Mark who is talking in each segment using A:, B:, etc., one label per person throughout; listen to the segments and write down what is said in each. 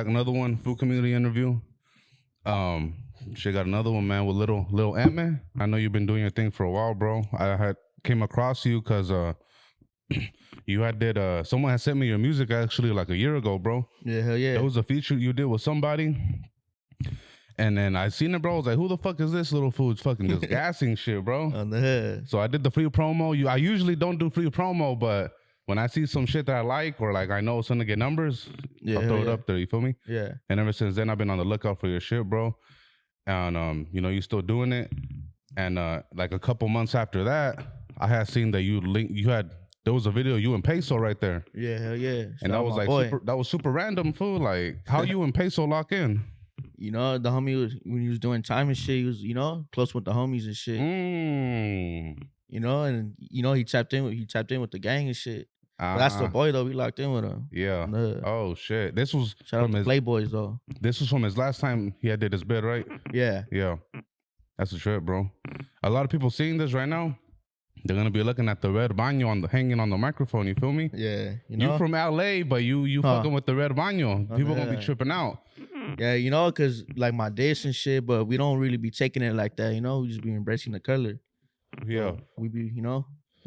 A: Another one, food community interview. Um, she got another one, man, with little EME. I know you've been doing your thing for a while, bro. I had came across you because you had did someone had sent me your music actually like a year ago, bro.
B: Yeah, hell yeah.
A: There was a feature you did with somebody. And then I seen it, bro. I was like, who the fuck is this little fool? It's fucking just gassing shit, bro.
B: On the head.
A: So I did the free promo. I usually don't do free promo, but when I see some shit that I like or like I know it's gonna get numbers, I'll throw it up there. You feel me?
B: Yeah.
A: And ever since then, I've been on the lookout for your shit, bro. And you still doing it. And like a couple months after that, I had seen that there was a video you and Peso right there.
B: Yeah, hell yeah.
A: And that was like that was super random, fool. Like how you and Peso lock in?
B: You know, the homie when he was doing time and shit, he was, close with the homies and shit. You know, and he tapped in with the gang and shit. But that's the boy though. We locked in with him.
A: Yeah. Oh shit. This was
B: shout out to Playboys though.
A: This was from his last time he did his bid, right?
B: Yeah.
A: Yeah. That's a trip, bro. A lot of people seeing this right now. They're gonna be looking at the red baño hanging on the microphone. You feel me?
B: Yeah.
A: You from LA, but you fucking with the red baño. People gonna be tripping out.
B: Yeah, cause like my dish and shit, but we don't really be taking it like that. We just be embracing the color.
A: Yeah.
B: So we be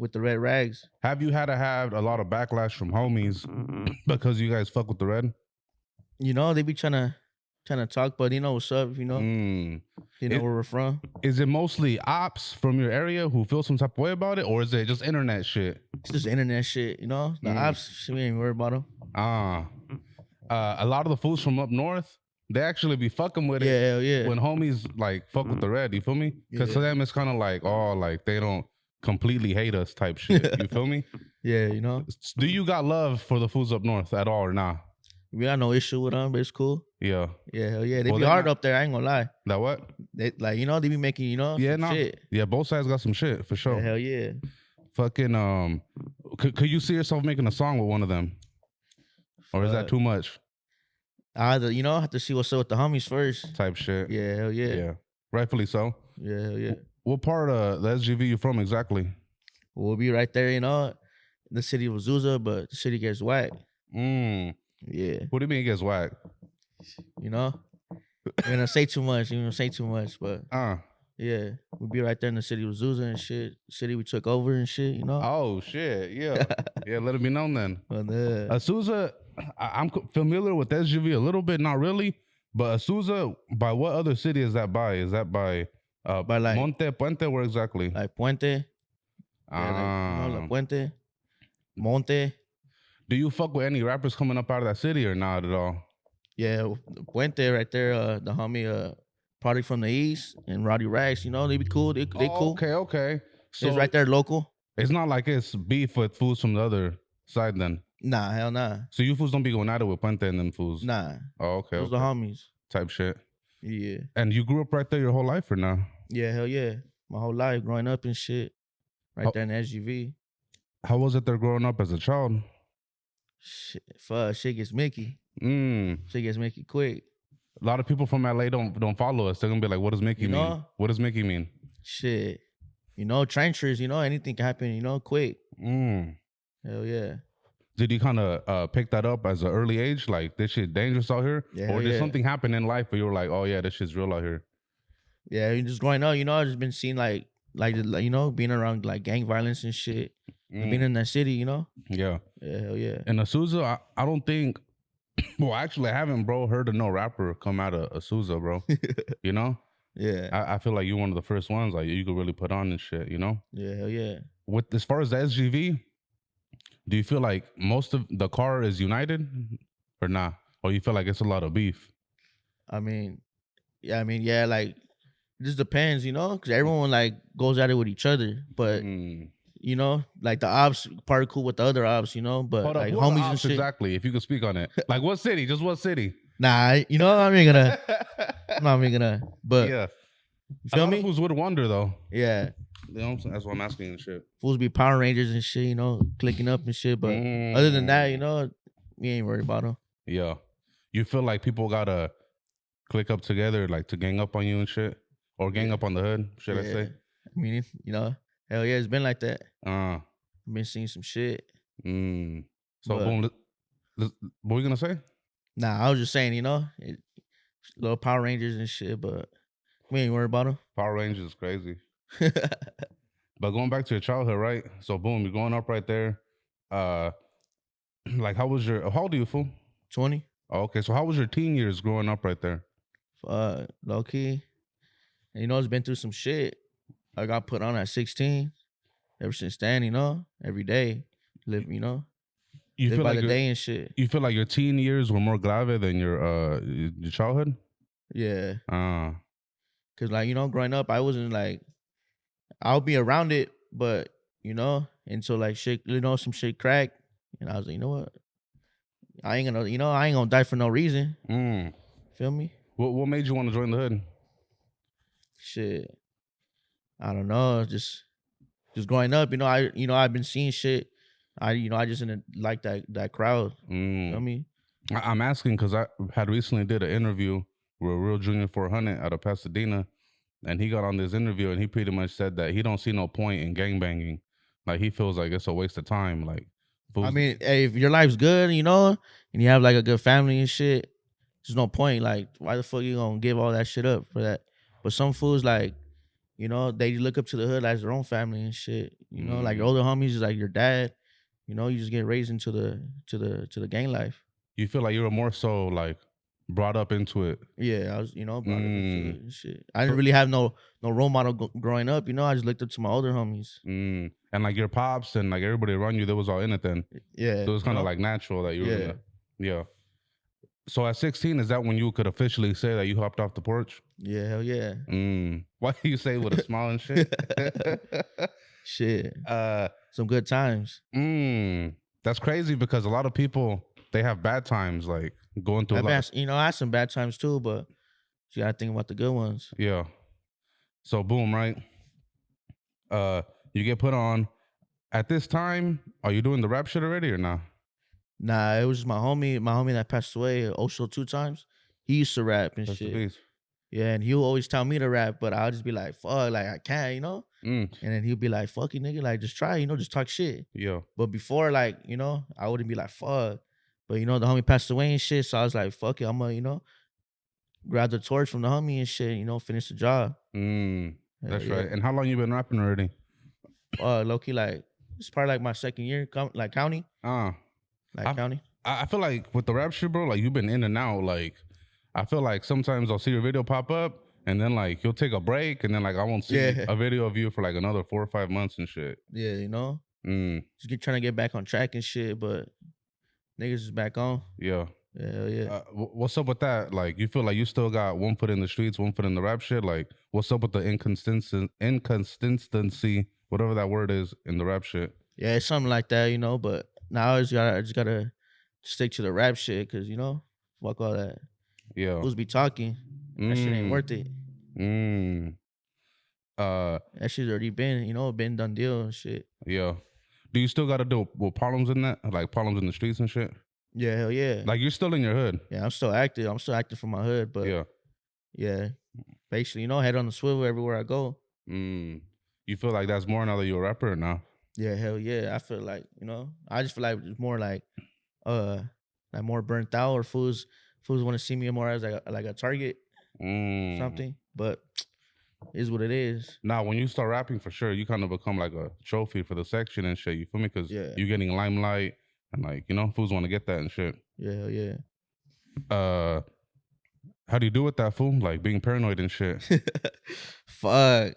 B: with the red rags.
A: Have you had to have a lot of backlash from homies because you guys fuck with the red?
B: They be trying to talk, but what's up, where we're from.
A: Is it mostly ops from your area who feel some type of way about it, or is it just internet shit?
B: It's just internet shit, the ops, we ain't worried about them.
A: A lot of the fools from up north, they actually be fucking with it.
B: Yeah, hell yeah.
A: When homies like fuck with the red, you feel me? Because to them it's kind of like, like they don't completely hate us type shit. You feel me?
B: Yeah,
A: Do you got love for the fools up north at all or nah?
B: We got no issue with them, but it's cool.
A: Yeah.
B: Yeah, hell yeah. They be hard up there, I ain't gonna lie.
A: That what?
B: They they be making, shit.
A: Yeah, both sides got some shit for sure.
B: Yeah, hell yeah.
A: Fucking could you see yourself making a song with one of them? Or is that too much?
B: I have to see what's up with the homies first.
A: Type shit.
B: Yeah, hell yeah.
A: Yeah. Rightfully so.
B: Yeah, hell yeah.
A: What part of the SGV you from exactly?
B: We'll be right there, in the city of Zuza, but the city gets whacked. Yeah.
A: What do you mean it gets whacked?
B: You're gonna say too much. You're gonna say too much, but yeah, we'll be right there in the city of Zuza and shit. City we took over and shit,
A: Oh shit, yeah. Yeah, let it be known then. Zuza, I'm familiar with SGV a little bit, not really. But Zuza, by what other city is that by? Is that by like Monte, Puente, where exactly?
B: Like Puente. Yeah, like Puente. Monte.
A: Do you fuck with any rappers coming up out of that city or not at all?
B: Yeah, Puente right there, the homie Product from the East and Roddy Rags, they be cool. They cool.
A: Okay.
B: So it's right there local.
A: It's not like it's beef with fools from the other side then.
B: Nah, hell nah.
A: So you fools don't be going at it with Puente and them fools?
B: Nah.
A: Oh, okay.
B: Those the homies.
A: Type shit.
B: Yeah.
A: And you grew up right there your whole life or not?
B: Yeah, hell yeah. My whole life growing up and shit. Right there in the SGV.
A: How was it there growing up as a child?
B: Shit gets Mickey. Shit gets Mickey quick.
A: A lot of people from LA don't follow us. They're gonna be like, what does Mickey mean? What does Mickey mean?
B: Shit. Trenchers, anything can happen, quick. Hell yeah.
A: Did you kind of pick that up as an early age? Like, this shit dangerous out here?
B: Yeah,
A: or did something happen in life where you were like, oh yeah, this shit's real out here?
B: Yeah, just growing up, I just been seeing like being around like gang violence and shit. Being in that city,
A: Yeah.
B: Yeah, hell yeah.
A: In Zuza, I don't think, well, actually, I haven't, bro, heard of no rapper come out of Zuza, bro.
B: Yeah.
A: I feel like you're one of the first ones like you could really put on and shit,
B: Yeah, hell yeah.
A: As far as the SGV, do you feel like most of the car is united or not? Or you feel like it's a lot of beef?
B: Yeah, like it just depends, because everyone like goes at it with each other. But like the ops part cool with the other ops, but like homies and shit.
A: Exactly, if you could speak on it. Like what city? Just what city?
B: Nah, I'm not even gonna. But
A: yeah,
B: you feel me?
A: Fools would wonder though.
B: Yeah,
A: that's what I'm asking and shit.
B: Fools be Power Rangers and shit, clicking up and shit. But other than that, we ain't worried about them.
A: Yeah, you feel like people gotta click up together, like to gang up on you and shit, or gang up on the hood, should I say?
B: Hell yeah, it's been like that.
A: I've
B: been seeing some shit.
A: So boom, what were you gonna say?
B: Nah, I was just saying, little Power Rangers and shit, but we ain't worried about
A: Power Rangers is crazy.
B: them.
A: But going back to your childhood, right? So boom, you're growing up right there. Uh, like how old are you, fool?
B: 20.
A: Oh, okay, so how was your teen years growing up right there?
B: Low key. And, it's been through some shit. I got put on at 16. Ever since then, every day, live,
A: You
B: live
A: feel
B: by
A: like
B: the day and shit.
A: you feel like your teen years were more grave than your childhood?
B: Yeah.
A: Ah.
B: Cause growing up, I wasn't like, I'll be around it, but until like shit, some shit crack. And I was like, you know what? I ain't gonna die for no reason. Feel me?
A: What made you want to join the hood?
B: Shit. I don't know. Just growing up, I've been seeing shit. I just didn't like that crowd. Feel me?
A: I'm asking because I had recently did an interview with a real junior 400 out of Pasadena, and he got on this interview and he pretty much said that he don't see no point in gangbanging. Like he feels like it's a waste of time. Like,
B: I mean, hey, if your life's good, and you have like a good family and shit, there's no point. Like, why the fuck you gonna give all that shit up for that? But some fools like, they look up to the hood as their own family and shit. Like your older homies is like your dad. You just get raised into the gang life.
A: You feel like you were more so like brought up into it.
B: Yeah, I was, brought up into it and shit. I didn't really have no role model growing up. I just looked up to my older homies.
A: And like your pops and like everybody around you, they was all in it then.
B: Yeah.
A: So it was kind of like natural that you were gonna, yeah. So at 16, is that when you could officially say that you hopped off the porch?
B: Yeah, hell yeah.
A: Why do you say with a smile and shit?
B: Shit. Some good times.
A: That's crazy because a lot of people, they have bad times, like going through
B: I had some bad times too, but you gotta think about the good ones.
A: Yeah. So boom, right? You get put on. At this time, are you doing the rap shit already or not?
B: Nah, it was just my homie that passed away, Osho 2 times. He used to rap and shit. Yeah, and he'll always tell me to rap, but I'll just be like, fuck, like I can't, And then he'll be like, fuck you, nigga, like just try, just talk shit.
A: Yeah.
B: But before, like, I wouldn't be like, fuck. But the homie passed away and shit, so I was like, fuck it, I'm gonna, grab the torch from the homie and shit, finish the job.
A: That's right. And how long you been rapping already?
B: Low-key, like, it's probably like my second year, like county. County.
A: I feel like with the rap shit, bro, like you've been in and out. Like, I feel like sometimes I'll see your video pop up and then like you'll take a break and then like I won't see a video of you for like another 4 or 5 months and shit.
B: Yeah, Just trying to get back on track and shit, but niggas is back on.
A: Yeah.
B: Yeah.
A: What's up with that? Like, you feel like you still got one foot in the streets, one foot in the rap shit? Like, what's up with the inconsistency, whatever that word is, in the rap shit?
B: Yeah, it's something like that, but now I just gotta stick to the rap shit, cause fuck all that.
A: Yeah.
B: Who's be talking? That shit ain't worth it. That shit's already been done deal and shit.
A: Yeah. Do you still gotta do with problems in that? Like problems in the streets and shit?
B: Yeah, hell yeah.
A: Like you're still in your hood.
B: Yeah, I'm still active. I'm still active for my hood, but yeah. Basically, head on the swivel everywhere I go.
A: You feel like that's more now that you're a rapper or now?
B: Yeah, hell yeah. I feel like, I just feel like it's more like more burnt out, or fools want to see me more as like a target, something. But is what it is.
A: Now, when you start rapping, for sure, you kind of become like a trophy for the section and shit. You feel me? Because you're getting limelight and like, fools want to get that and shit.
B: Yeah, yeah.
A: How do you do with that, fool? Like being paranoid and shit.
B: Fuck.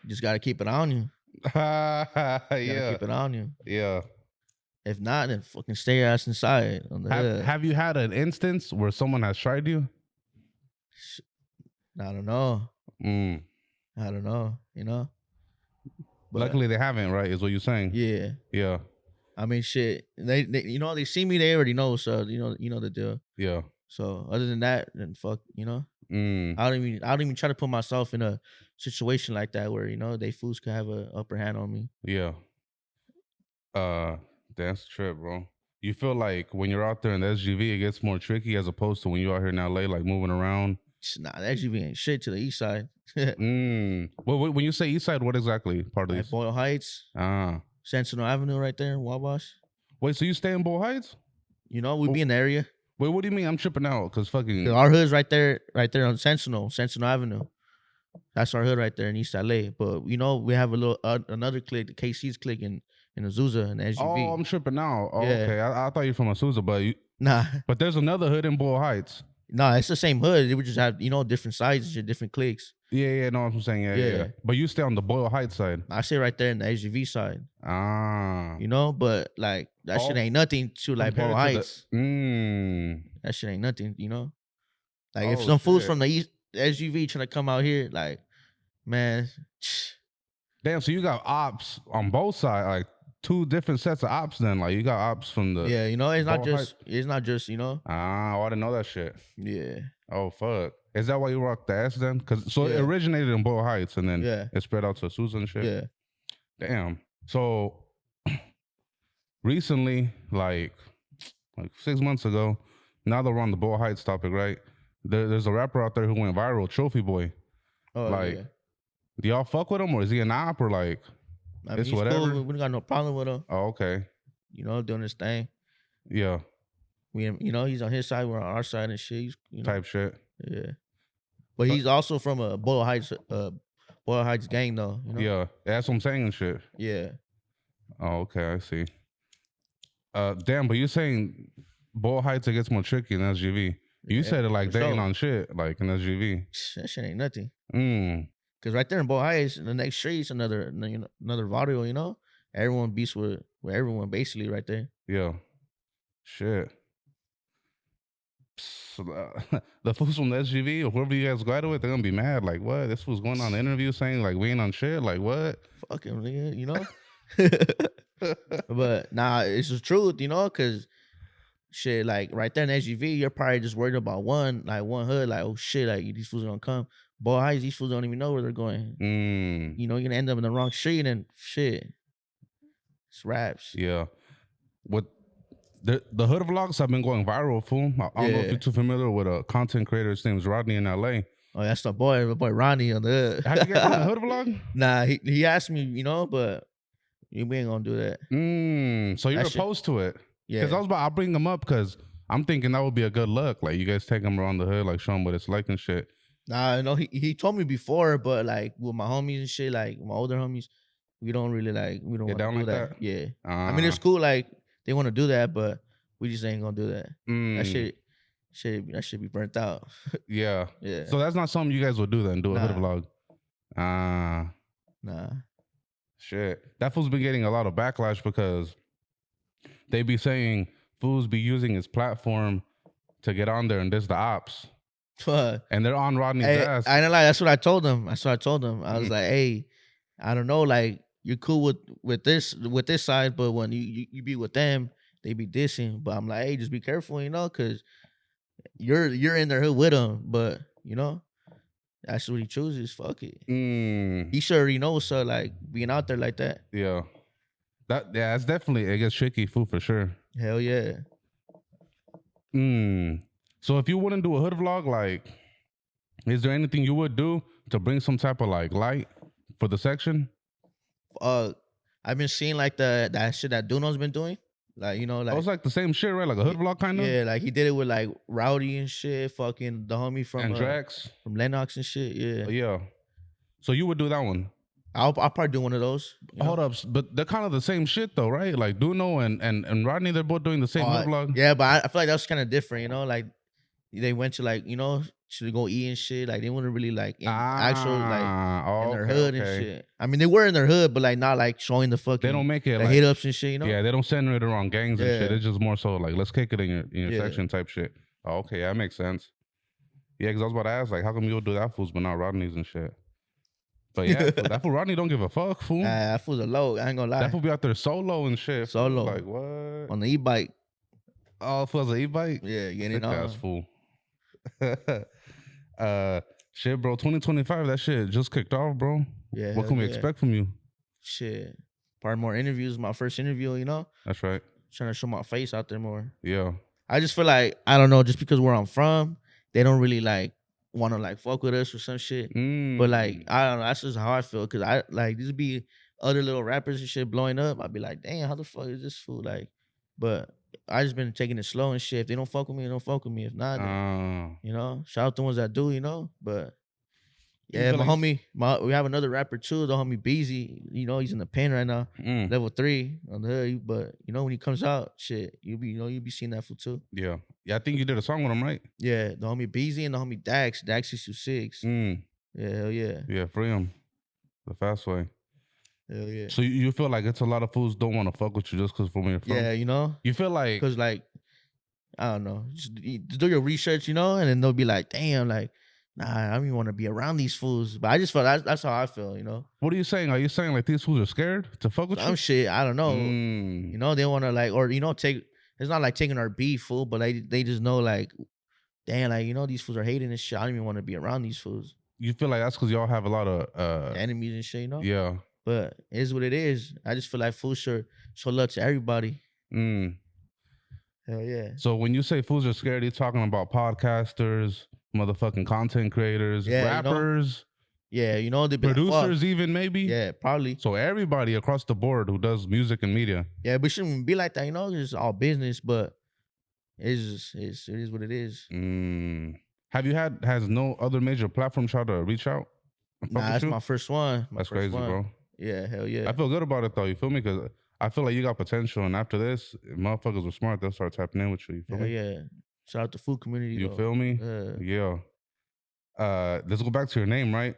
B: You just gotta keep it on you.
A: Yeah.
B: Keep it on you.
A: Yeah.
B: If not, then fucking stay your ass inside on the hood.
A: Have you had an instance where someone has tried you?
B: I don't know. I don't know, But
A: luckily they haven't, right? Is what you're saying?
B: Yeah.
A: Yeah.
B: I mean, shit. They they see me, they already know, so you know the deal.
A: Yeah.
B: So other than that, then fuck, I don't even try to put myself in a situation like that where they fools could have a upper hand on me.
A: Yeah. That's the trip, bro. You feel like when you're out there in the SGV, it gets more tricky as opposed to when you're out here in LA, like moving around?
B: Nah, the SGV ain't shit to the east side.
A: Well, when you say east side, what exactly part of this?
B: Boyle Heights. Sentinel Avenue right there, Wabash.
A: Wait, so you stay in Boyle Heights?
B: We be in the area.
A: Wait, what do you mean? I'm tripping out because fucking.
B: Our hood's right there on Sentinel Avenue. That's our hood right there in East LA. But you know, we have a little another clique, the KC's clique in the Zuza and the SUV.
A: Oh, I'm tripping out. Oh,
B: Yeah.
A: okay. I thought you were from Zuza, but
B: Nah.
A: But there's another hood in Boyle Heights.
B: Nah, it's the same hood. They would just have, you know, different sizes and different cliques.
A: Yeah, no, I'm saying, yeah. But you stay on the Boyle Heights side.
B: I stay right there in the SUV side.
A: Ah.
B: You know, but like that shit ain't nothing to like Boyle Heights. That shit ain't nothing, you know. Like if some fools from the East SUV trying to come out here, like, man.
A: Damn, so you got ops on both sides, like 2 different sets of ops then. Like you got ops from the
B: you know, it's not just, you know.
A: Ah, I didn't know that shit.
B: Yeah.
A: Oh fuck. Is that why you rock the S then? It originated in Boyle Heights and then it spread out to Zuza and shit.
B: Yeah.
A: Damn. So recently, like 6 months ago, now that we're on the Boyle Heights topic, right? There's a rapper out there who went viral, Trophy Boy.
B: Oh,
A: like, do y'all fuck with him or is he an op or like?
B: I mean, it's whatever. Cool. We don't got no problem with him.
A: Oh, okay.
B: You know, doing his thing.
A: Yeah.
B: You know, he's on his side, we're on our side and shit. You know,
A: type shit.
B: Yeah. But he's also from a Boyle Heights gang though. You know?
A: Yeah, that's what I'm saying and shit.
B: Yeah.
A: Oh, okay, I see. Damn, but you're saying Boyle Heights it gets more tricky than SGV. You said it like they ain't on shit, like in SGV.
B: That shit ain't nothing. Cause right there in Boyle Heights, in the next streets, another barrio, you know? Everyone beats with everyone basically right there.
A: Yeah. Shit. So, the fools from the SGV or whoever you guys got with, they're gonna be mad. Like, what? This was going on the interview saying like we ain't on shit. Like, what?
B: Fuck him, nigga, you know? But nah, it's the truth, you know, cause shit, like right there in SGV, you're probably just worried about one hood, like, oh shit, like these fools are gonna come. Boy, Heights, these fools don't even know where they're going. You know, you're gonna end up in the wrong street and shit. It's raps.
A: Yeah. What the hood vlogs have been going viral, fool. I don't know if you're too familiar with a content creator. His name's Rodney in LA.
B: Oh, that's my boy Ronnie on the hood.
A: Have you guys done a hood vlog?
B: Nah, he asked me, you know, but we ain't gonna do that.
A: So you're opposed to it?
B: Yeah.
A: Because I'll bring him up because I'm thinking that would be a good look. Like you guys take him around the hood, like show him what it's like and shit.
B: Nah, no, he told me before, but like with my homies and shit, like my older homies, we don't really we don't want to do that. Yeah. I mean, it's cool, like they want to do that, but we just ain't gonna do that. That shit be burnt out.
A: Yeah.
B: Yeah.
A: So that's not something you guys would do then, do a hood vlog.
B: Nah.
A: Shit. That fool's been getting a lot of backlash because they be saying fools be using his platform to get on there and diss the ops. And they're on Rodney's ass.
B: I ain't lie, that's what I told him. I was like, hey, I don't know, like you're cool with this side, but when you be with them, they be dissing. But I'm like, hey, just be careful, you know, because you're in their hood with them. But you know, that's what he chooses. Fuck it. He sure already knows. So like being out there like that.
A: Yeah. That's definitely it gets tricky, fool, for sure.
B: Hell yeah.
A: So if you wouldn't do a hood vlog, like, is there anything you would do to bring some type of like light for the section?
B: I've been seeing like that shit that Duno's been doing. Like, you know, like
A: it's like the same shit, right? Like a hood vlog kind of?
B: Yeah, like he did it with like Rowdy and shit, fucking the homie from
A: Drax.
B: From Lennox and shit. Yeah.
A: Yeah. So you would do that one?
B: I'll probably do one of those.
A: Hold up, but they're kind of the same shit though, right? Like Duno and Rodney, they're both doing the same hood vlog.
B: Yeah, but I feel like that's kind of different, you know, like they went to like, you know, to go eat and shit. Like they weren't really like in actual like in their hood and shit. I mean, they were in their hood, but like not like showing the fucking.
A: They don't make it
B: the
A: like
B: hit ups and shit, you know.
A: Yeah, they don't center it around gangs and shit. It's just more so like let's kick it in your section type shit. Oh, okay, that makes sense. Yeah, because I was about to ask like, how come you'll do that fools but not Rodney's and shit? But yeah, that fool Rodney don't give a fuck, fool.
B: That fool's a low. I ain't gonna lie.
A: That fool be out there solo and shit.
B: Solo.
A: Like what?
B: On the e-bike.
A: Oh, fool's an e-bike?
B: Yeah, getting it on.
A: Ass fool. Shit, bro. 2025, that shit just kicked off, bro.
B: Yeah.
A: What can we expect from you?
B: Shit. Probably more interviews. My first interview, you know?
A: That's right.
B: Trying to show my face out there more.
A: Yeah.
B: I just feel like, I don't know, just because where I'm from, they don't really like want to like fuck with us or some shit. But like, I don't know, that's just how I feel. Cause I like this be other little rappers and shit blowing up. I'd be like, damn, how the fuck is this fool? Like, but I just been taking it slow and shit. If they don't fuck with me, they don't fuck with me. If not, then, shout out the ones that do, But yeah, my homie, we have another rapper too, the homie Beezy. He's in the pen right now, level 3 on the hood. But when he comes out, shit, you'll be seeing that fool too.
A: Yeah, I think you did a song with him, right?
B: Yeah, the homie Beezy and the homie Dax 626. Yeah, hell yeah.
A: Yeah, free him the fast way.
B: Hell yeah.
A: So you feel like it's a lot of fools don't want to fuck with you just because from where you're from?
B: Yeah,
A: You feel like
B: because I don't know, just do your research, and then they'll be like, damn, like, nah, I don't even want to be around these fools. But I just feel that's how I feel,
A: What are you saying? Are you saying like these fools are scared to fuck with you?
B: Some shit, I don't know. They want to take. It's not like taking our beef, fool, but they just know like, damn, like these fools are hating this shit. I don't even want to be around these fools.
A: You feel like that's because y'all have a lot of
B: enemies and shit,
A: Yeah.
B: But it is what it is. I just feel like fools show love to everybody. Hell yeah.
A: So when you say fools are scared, you're talking about podcasters, motherfucking content creators, rappers.
B: The
A: producers even maybe.
B: Yeah, probably.
A: So everybody across the board who does music and media.
B: Yeah, but it shouldn't be like that, it's all business, but it is what it is.
A: Has no other major platform tried to reach out?
B: Nah, that's my first one.
A: That's crazy, bro.
B: Yeah, hell yeah.
A: I feel good about it though, you feel me? Because I feel like you got potential, and after this, if motherfuckers were smart, they'll start tapping in with you. You feel me?
B: Yeah. Shout out to FOO community.
A: You feel me? Yeah. Let's go back to your name, right?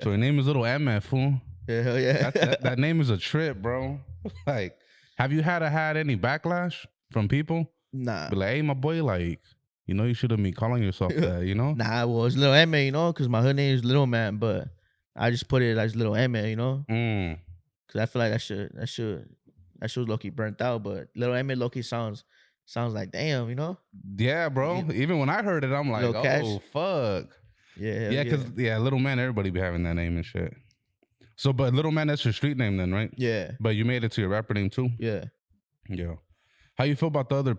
A: So your name is Little MF, fool.
B: Yeah, hell yeah.
A: That name is a trip, bro. Like, have you had any backlash from people?
B: Nah.
A: Be like, hey, my boy, like, you shouldn't be calling yourself that,
B: Nah, well, it's Little MF, because my hood name is Little Man, but I just put it as Little MF, Cause I feel like that shit was low-key burnt out, but Little MF low-key sounds like damn,
A: Yeah, bro. Even when I heard it, I'm like, oh fuck. Yeah, because Little Man, everybody be having that name and shit. So, but Little Man, that's your street name then, right?
B: Yeah.
A: But you made it to your rapper name too?
B: Yeah.
A: Yeah. How you feel about the other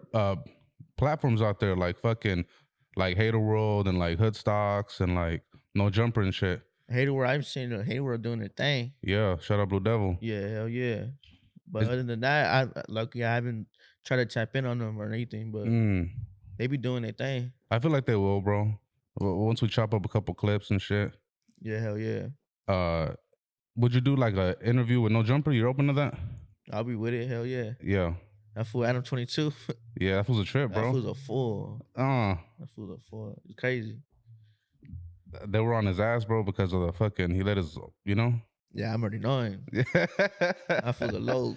A: platforms out there, like fucking, like Hater World and like Hood Stocks and like No Jumper and shit?
B: Hater World, I've seen Hater World doing their thing.
A: Yeah, shout out Blue Devil.
B: Yeah, hell yeah. But other than that, I haven't tried to tap in on them or anything, but they be doing their thing.
A: I feel like they will, bro. Once we chop up a couple clips and shit.
B: Yeah, hell yeah.
A: Would you do like an interview with No Jumper? You're open to that?
B: I'll be with it, hell yeah.
A: Yeah.
B: That fool Adam 22.
A: Yeah, that fool's a trip, bro.
B: That fool's a fool. That fool's a fool. It's crazy.
A: They were on his ass, bro, because of the fucking, he let his,
B: Yeah, I'm already knowing. That fool's a low.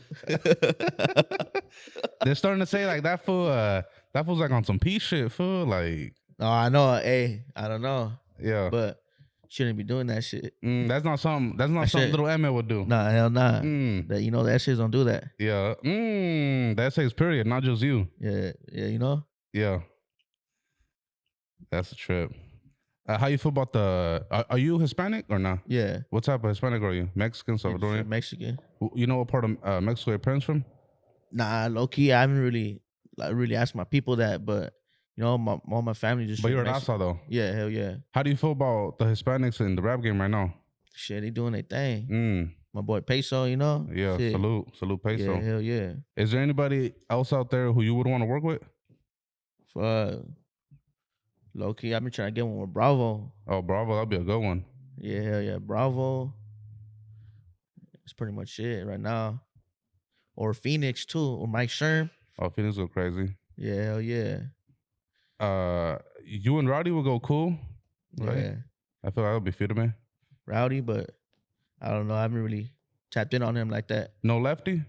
A: They're starting to say like that fool's like on some P shit, fool. Like,
B: no, I know. Hey, I don't know.
A: Yeah,
B: but shouldn't be doing that shit.
A: That's not something Little Emma would do.
B: Nah, hell nah. That that shit don't do that.
A: Yeah. That says period, not just you.
B: Yeah.
A: Yeah. That's a trip. How you feel about are you Hispanic or not?
B: Yeah.
A: What type of Hispanic are you? Mexican, Salvadorian?
B: Mexican.
A: You know what part of Mexico your parents from?
B: Nah, low key, I haven't really asked my people that, but all my family just.
A: But you're an Asa though.
B: Yeah, hell yeah.
A: How do you feel about the Hispanics in the rap game right now?
B: Shit, they doing their thing. My boy Peso,
A: Yeah,
B: shit.
A: salute Peso.
B: Yeah, hell yeah.
A: Is there anybody else out there who you would want to work with?
B: Low key, I've been trying to get one with Bravo.
A: Oh, Bravo, that'd be a good one.
B: Yeah, hell yeah, Bravo. That's pretty much it right now. Or Phoenix too, or Mike Sherm.
A: Oh, Phoenix go crazy.
B: Yeah, hell yeah.
A: You and Rowdy would go cool, right?
B: Yeah.
A: I feel like that would be fit, man.
B: Rowdy, but I don't know. I haven't really tapped in on him like that.
A: No Lefty?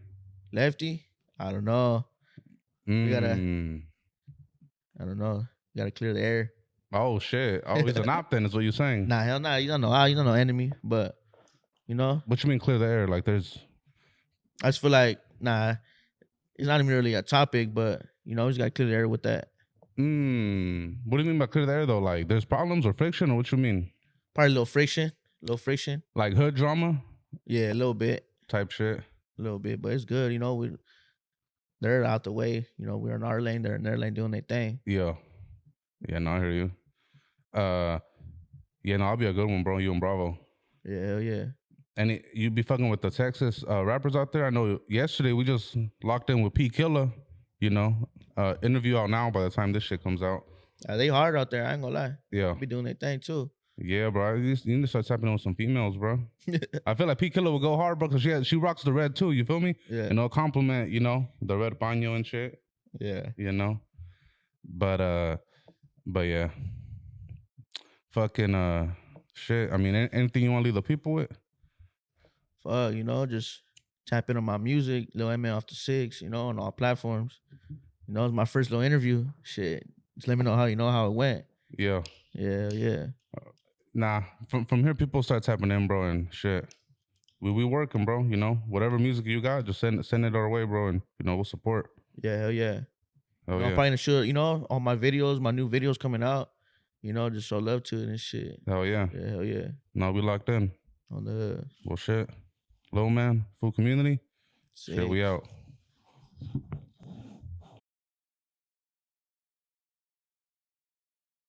B: Lefty? I don't know. We gotta. I don't know. You gotta clear the air.
A: Oh shit! Oh, he's an op then, is what you're saying?
B: Nah, hell nah. You don't know enemy, but
A: What you mean clear the air? Like there's.
B: I just feel like it's not even really a topic, but we just gotta clear the air with that.
A: What do you mean by clear the air though? Like there's problems or friction, or what you mean?
B: Probably a little friction.
A: Like hood drama?
B: Yeah, a little bit.
A: Type shit.
B: A little bit, but it's good. They're out the way. We're in our lane. They're in their lane doing their thing.
A: Yeah. Yeah, no, I hear you. Yeah, no, I'll be a good one, bro. You and Bravo.
B: Yeah, hell yeah.
A: And you be fucking with the Texas rappers out there? I know yesterday we just locked in with P Killer. you know, interview out now by the time this shit comes out.
B: They hard out there. I ain't gonna lie.
A: Yeah.
B: They be doing their thing too.
A: Yeah, bro. You need to start tapping on some females, bro. I feel like P Killer will go hard, bro, because she rocks the red too. You feel me?
B: Yeah.
A: You know, compliment, you know, the red paño and shit.
B: Yeah.
A: You know, but yeah, fucking shit. I mean, anything you want to leave the people with?
B: Fuck, you know, just tap into my music, Lil EME off the 6, you know, on all platforms. You know, it's my first little interview. Shit, just let me know how it went.
A: Yeah.
B: Yeah.
A: Nah, from here, people start tapping in, bro, and shit. We working, bro. You know, whatever music you got, just send it our way, bro, and you know we'll support.
B: Yeah, hell yeah.
A: Hell
B: I'm probably gonna show, you know, all my videos, my new videos coming out. You know, just show love to it and shit.
A: Hell yeah.
B: Yeah, hell yeah.
A: Now we locked in.
B: On the
A: Well, shit. Low man, FOO community.
B: Six.
A: Shit, we out.